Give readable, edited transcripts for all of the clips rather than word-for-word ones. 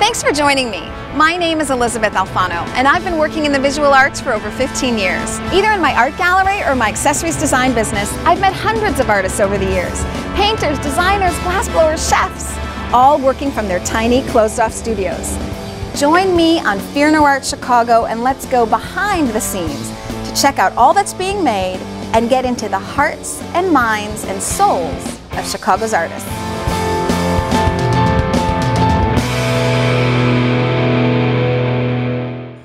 Thanks for joining me. My name is Elizabeth Alfano, and I've been working in the visual arts for over 15 years. Either in my art gallery or my accessories design business, I've met hundreds of artists over the years. Painters, designers, glassblowers, chefs, all working from their tiny, closed-off studios. Join me on Fear No Art Chicago and let's go behind the scenes to check out all that's being made and get into the hearts and minds and souls of Chicago's artists.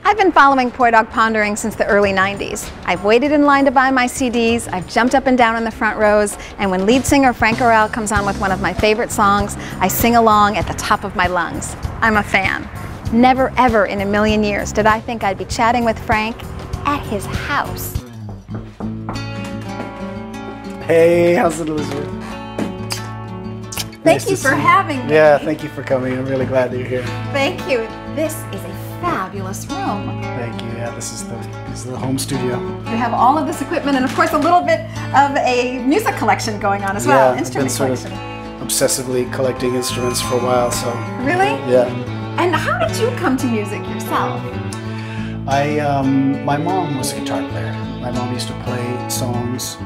I've been following Pondering since the early 90s. I've waited in line to buy my CDs, I've jumped up and down in the front rows, and when lead singer Frank Orrall comes on with one of my favorite songs, I sing along at the top of my lungs. I'm a fan. Never ever in a million years did I think I'd be chatting with Frank at his house. Hey, how's it, Elizabeth? Thank you for having me. Yeah, thank you for coming. I'm really glad that you're here. Thank you. This is a fabulous room. Thank you. Yeah, this is the home studio. We have all of this equipment and of course a little bit of a music collection going on as well, instrument collection. I've been sort of obsessively collecting instruments for a while, so. Really? Yeah. And how did you come to music yourself? My mom was a guitar player. My mom used to play songs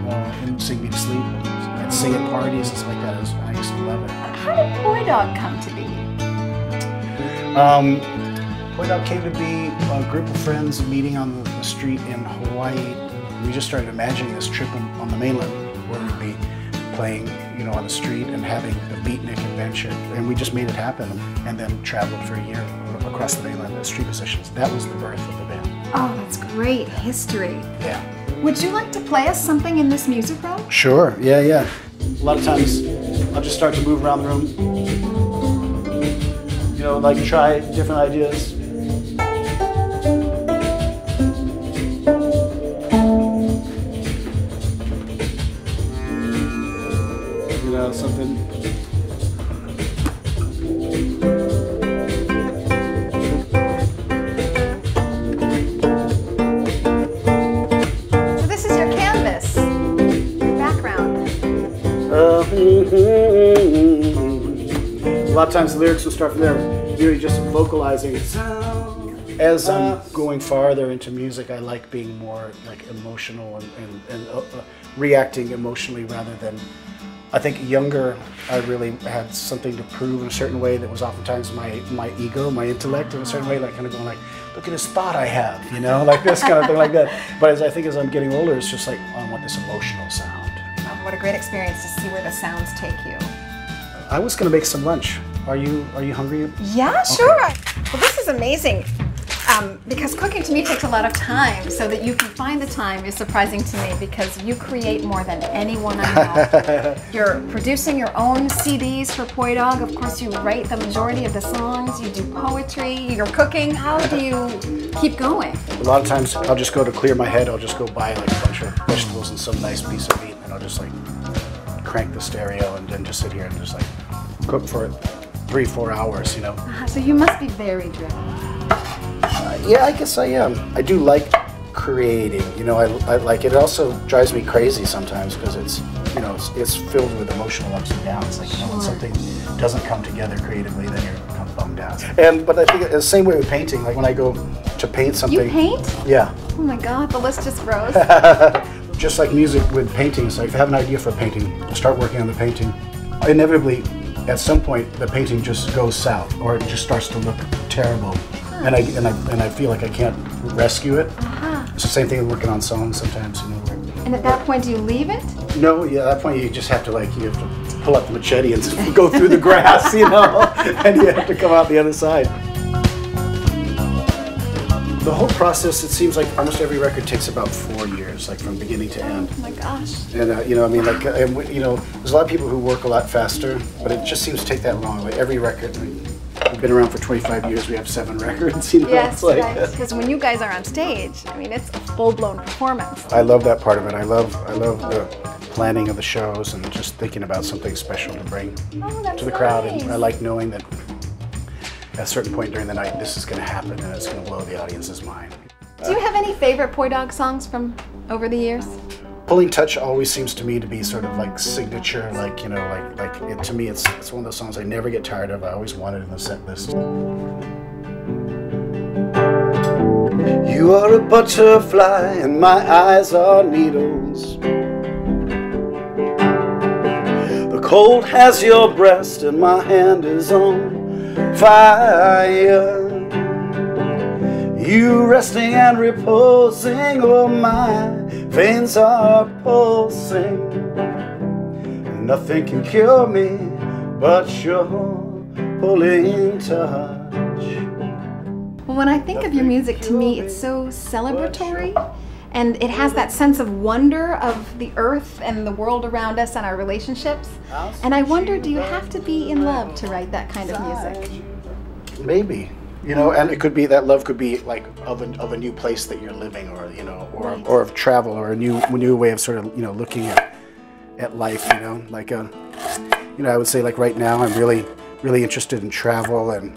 and sing me to sleep and sing at parties and stuff like that. I used to love it. How did Boy Dog come to be? Boy Dog came to be a group of friends meeting on the street in Hawaii. We just started imagining this trip on the mainland where we'd be playing, you know, on the street and having a beatnik adventure. And we just made it happen and then traveled for a year across the mainland as street musicians. That was the birth of the band. Oh, that's great history. Yeah. Would you like to play us something in this music room? Sure, yeah. A lot of times I'll just start to move around the room. You know, like try different ideas. You know, something. So this is your canvas, your background. A lot of times the lyrics will start from there. You're just vocalizing. As I'm going farther into music, I like being more like emotional and reacting emotionally rather than. I think younger, I really had something to prove in a certain way that was oftentimes my ego, my intellect in a certain way, like kind of going like, look at this thought I have, you know, like this kind of thing like that. But as I think as I'm getting older, it's just like, oh, I want this emotional sound. Oh, what a great experience to see where the sounds take you. I was going to make some lunch. Are you hungry? Yeah, sure. Well, this is amazing. Because cooking to me takes a lot of time, so that you can find the time is surprising to me because you create more than anyone I know. You're producing your own CDs for Boy Dog. Of course, you write the majority of the songs. You do poetry. You're cooking. How do you keep going? A lot of times I'll just go to clear my head. I'll just go buy like a bunch of vegetables and some nice piece of meat, and I'll just like crank the stereo and then just sit here and just like cook for 3-4 hours, you know. So you must be very driven. Yeah, I guess I am. I do like creating, you know, I like it. It also drives me crazy sometimes because it's, you know, it's filled with emotional ups and downs. Like, you know, when something doesn't come together creatively, then you're kind of bummed out. But I think it's the same way with painting. Like when I go to paint something. You paint? Yeah. Oh my God, the list just grows. Just like music with painting, so if I have an idea for a painting, I start working on the painting. Inevitably, at some point, the painting just goes south, or it just starts to look terrible. And I feel like I can't rescue it. It's the same thing with working on songs sometimes, you know. And at that point, do you leave it? No, yeah, at that point you just have to pull up the machete and go through the grass, you know, and you have to come out the other side. The whole process, it seems like almost every record takes about 4 years, like from beginning to end. Oh my gosh. And you know, I mean, like, you know, there's a lot of people who work a lot faster, but it just seems to take that long. Like every record. We've been around for 25 years, we have 7 records, you know? Yes, it's like, because when you guys are on stage, I mean, it's a full-blown performance. I love that part of it. I love the planning of the shows and just thinking about something special to bring to the crowd. Nice. And I like knowing that at a certain point during the night, this is going to happen and it's going to blow the audience's mind. Do you have any favorite Boy Dog songs from over the years? Pulling Touch always seems to me to be sort of like signature, like, you know, like it, to me it's one of those songs I never get tired of. I always want it in the set list. You are a butterfly and my eyes are needles. The cold has your breast and my hand is on fire. You resting and reposing, oh my veins are pulsing. Nothing can cure me but your pulling touch. Well, when I think of your music, to me it's so celebratory, and it has that sense of wonder of the earth and the world around us and our relationships. And I wonder, do you have to be in love to write that kind of music? Maybe. You know, and it could be that love could be like of a new place that you're living, or, you know, or of travel, or a new way of sort of, you know, looking at life, you know, like you know, I would say like right now I'm really interested in travel and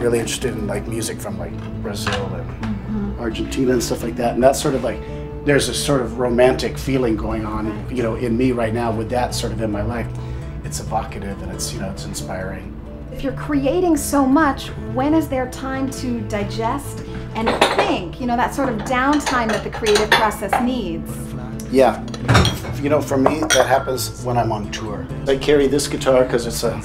really interested in like music from like Brazil and Argentina and stuff like that, and that's sort of like there's a sort of romantic feeling going on, you know, in me right now with that sort of in my life. It's evocative and it's, you know, it's inspiring. If you're creating so much, when is there time to digest and think? You know, that sort of downtime that the creative process needs. Yeah. You know, for me, that happens when I'm on tour. I carry this guitar because it's a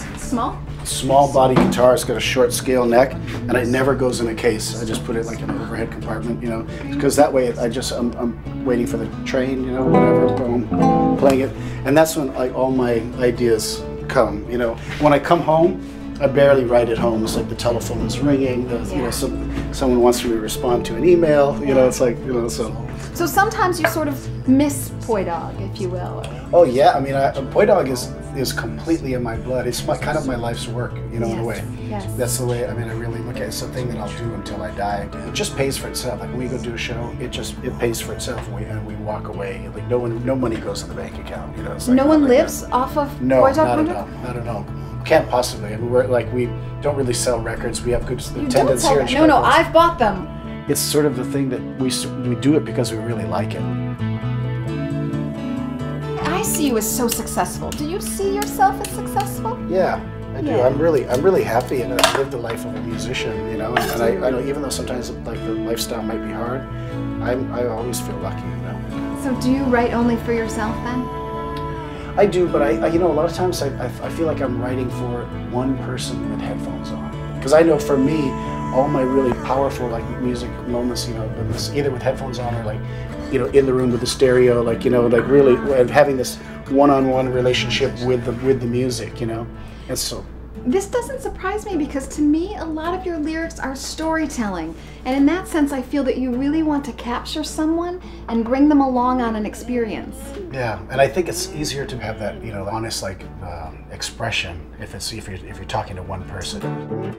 small body guitar. It's got a short scale neck, and it never goes in a case. I just put it like in an overhead compartment, you know, because that way I'm waiting for the train, you know, whatever, boom, playing it. And that's when like all my ideas come, you know. When I come home, I barely write at home. It's like the telephone's ringing, you know, someone wants me to respond to an email, you know, it's like, you know, so. So sometimes you sort of miss Poi Dog, if you will. Oh yeah, I mean, Poi Dog is completely in my blood. It's kind of my life's work, you know, in a way. Yes. That's the way, I mean, I really look at it. It's something that I'll do until I die. It just pays for itself. Like when we go do a show, it pays for itself, and we walk away. Like no money goes in the bank account, you know. It's like, no one lives off of Poi Dog? No, not at all. Can't possibly. I mean, we don't really sell records. We have good attendance here in Chicago. No, I've bought them. It's sort of the thing that we do it because we really like it. I see you as so successful. Do you see yourself as successful? Yeah, I do. I'm really happy, and I live the life of a musician, you know. And I know, even though sometimes like the lifestyle might be hard, I always feel lucky, you know. So do you write only for yourself then? I do, but I you know, a lot of times I feel like I'm writing for one person with headphones on, because I know for me, all my really powerful like music moments, you know, either with headphones on or like, you know, in the room with the stereo, like, you know, like really having this one-on-one relationship with the music, you know, and so. This doesn't surprise me, because to me a lot of your lyrics are storytelling, and in that sense I feel that you really want to capture someone and bring them along on an experience. Yeah, and I think it's easier to have that, you know, honest like expression if you're talking to one person.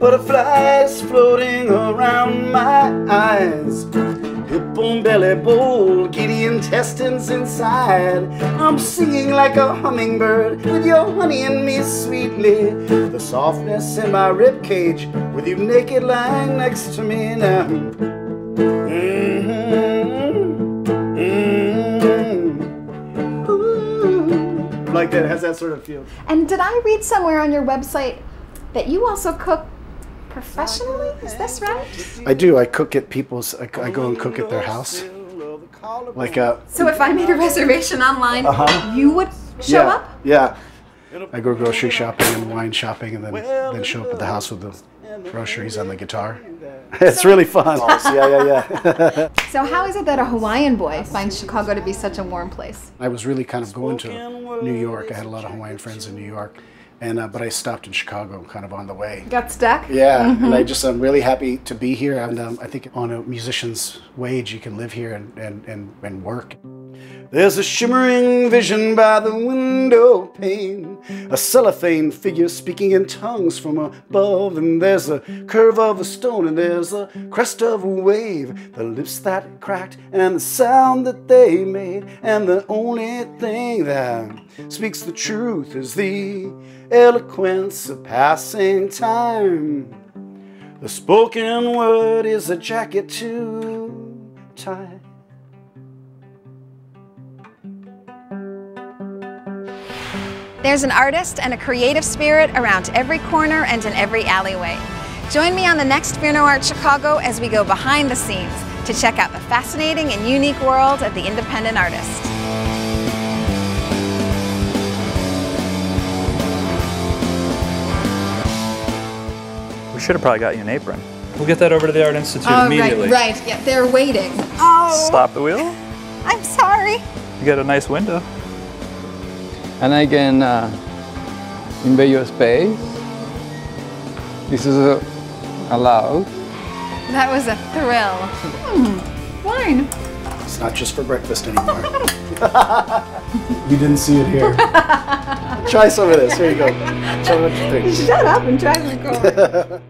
Butterflies floating around my eyes, hip on belly bowl, giddy intestines inside. I'm singing like a hummingbird with your honey in me sweetly. The softness in my rib cage with you naked lying next to me now. Like that, has that sort of feel. And did I read somewhere on your website that you also cook professionally? Is this right? I do. I cook at people's. I go and cook at their house. Like So if I made a reservation online, you would show up? Yeah. I go grocery shopping and wine shopping, and then show up at the house with the groceries and the guitar. It's really fun. Yeah. So how is it that a Hawaiian boy finds Chicago to be such a warm place? I was really kind of going to New York. I had a lot of Hawaiian friends in New York, and but I stopped in Chicago kind of on the way. Got stuck? Yeah, and I'm really happy to be here. And I think on a musician's wage, you can live here and work. There's a shimmering vision by the window pane, a cellophane figure speaking in tongues from above, and there's a curve of a stone, and there's a crest of a wave, the lips that cracked and the sound that they made, and the only thing that speaks the truth is the eloquence of passing time. The spoken word is a jacket too tight. There's an artist and a creative spirit around every corner and in every alleyway. Join me on the next Fierno Art Chicago as we go behind the scenes to check out the fascinating and unique world of the independent artist. We should have probably got you an apron. We'll get that over to the Art Institute immediately. Right, yeah, they're waiting. Oh! Stop the wheel. I'm sorry. You got a nice window. And I can invade your space. This is allowed. That was a thrill. Wine. It's not just for breakfast anymore. You didn't see it here. Try some of this. Here you go. Tell me what you think. Shut up and try my coke.